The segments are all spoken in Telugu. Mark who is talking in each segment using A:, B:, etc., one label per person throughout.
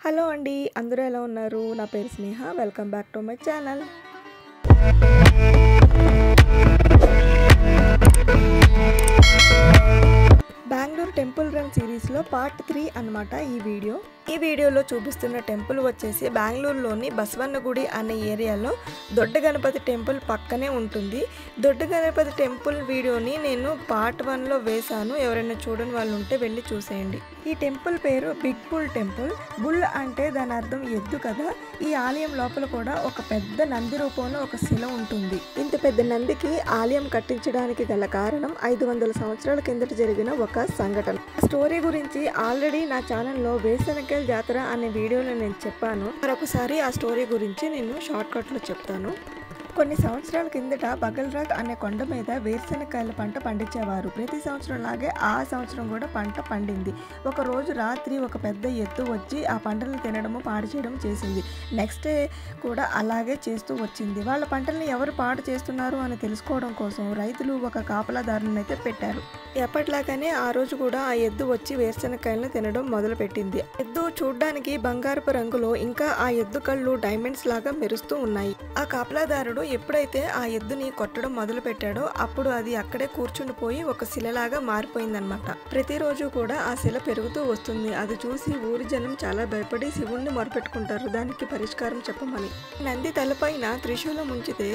A: హలో అండి, అందరూ ఎలా ఉన్నారు? నా పేరు Sneha. Welcome back to my channel. Bengaluru temple run సిరీస్లో పార్ట్ 3 అన్నమాట ఈ వీడియోలో చూపిస్తున్న టెంపుల్ వచ్చేసి బెంగళూరులోని బసవన్నగుడి అనే ఏరియాలో దొడ్డ గణపతి టెంపుల్ పక్కనే ఉంటుంది. దొడ్డ గణపతి టెంపుల్ వీడియోని నేను పార్ట్ 1లో వేశాను. ఎవరైనా చూడని వాళ్ళు ఉంటే వెళ్ళి చూసేయండి. ఈ టెంపుల్ పేరు బిగ్ బుల్ టెంపుల్. బుల్ అంటే దాని అర్థం ఎద్దు కదా. ఈ ఆలయం లోపల కూడా ఒక పెద్ద నంది రూపంలో ఒక శిల ఉంటుంది. ఇంత పెద్ద నందికి ఆలయం కట్టించడానికి గల కారణం 500 సంవత్సరాల కిందట జరిగిన ఒక సంఘటన. స్టోరీ గురించి ఆల్రెడీ నా ఛానల్లో వేసనకాయల జాతర అనే వీడియోలో నేను చెప్పాను. మరొకసారి ఆ స్టోరీ గురించి నేను షార్ట్ కట్లో చెప్తాను. కొన్ని సంవత్సరాల కిందట బగల్రాగ్ అనే కొండ మీద వేరుశనక్కాయల పంట పండించేవారు. ప్రతి సంవత్సరం లాగే ఆ సంవత్సరం కూడా పంట పండింది. ఒక రోజు రాత్రి ఒక పెద్ద ఎత్తు వచ్చి ఆ పంటలను తినడము పాడు చేయడం చేసింది. నెక్స్ట్ డే కూడా అలాగే చేస్తూ వచ్చింది. వాళ్ళ పంటల్ని ఎవరు పాడు చేస్తున్నారు అని తెలుసుకోవడం కోసం రైతులు ఒక కాపలాదారుని అయితే పెట్టారు. ఎప్పటిలాగానే ఆ రోజు కూడా ఆ ఎద్దు వచ్చి వేరుశనక్కాయలను తినడం మొదలు పెట్టింది. ఎద్దు చూడ్డానికి బంగారపు రంగులో, ఇంకా ఆ ఎద్దు కళ్ళు డైమండ్స్ లాగా మెరుస్తూ ఉన్నాయి. ఆ కాపలాదారుడు ఎప్పుడైతే ఆ ఎద్దుని కొట్టడం మొదలు పెట్టాడో అప్పుడు అది అక్కడే కూర్చుండిపోయి ఒక శిలలాగా మారిపోయిందనమాట. ప్రతిరోజు కూడా ఆ శిల పెరుగుతూ వస్తుంది. అది చూసి ఊరి జనం చాలా భయపడి శివుణ్ణి మొరపెట్టుకుంటారు దానికి పరిష్కారం చెప్పమని. నంది తలపైన త్రిశూలం ఉంచితే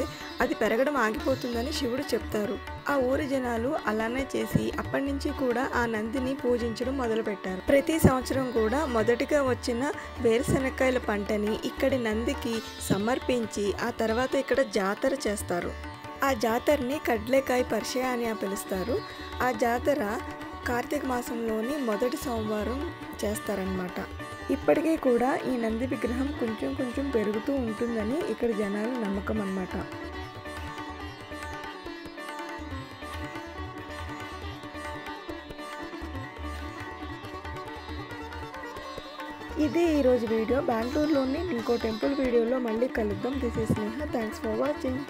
A: అది పెరగడం ఆగిపోతుందని శివుడు చెప్తారు. ఆ ఊరి జనాలు అలానే చేసి అప్పటి నుంచి కూడా ఆ నందిని పూజించడం మొదలు పెట్టారు. ప్రతి సంవత్సరం కూడా మొదటిగా వచ్చిన వేరుశనక్కాయల పంటని ఇక్కడి నందికి సమర్పించి ఆ తర్వాత ఇక్కడ జాతర చేస్తారు. ఆ జాతరని కడ్లేకాయ పరిచయ అని పిలుస్తారు. ఆ జాతర కార్తీక మాసంలోని మొదటి సోమవారం చేస్తారనమాట. ఇప్పటికీ కూడా ఈ నంది విగ్రహం కొంచెం కొంచెం పెరుగుతూ ఉంటుందని ఇక్కడ జనాల నమ్మకం అన్నమాట. ఇది ఈరోజు వీడియో. బెంగళూరులోని ఇంకో టెంపుల్ వీడియోలో మళ్ళీ కలుద్దాం. This is Sneha. Thanks for watching.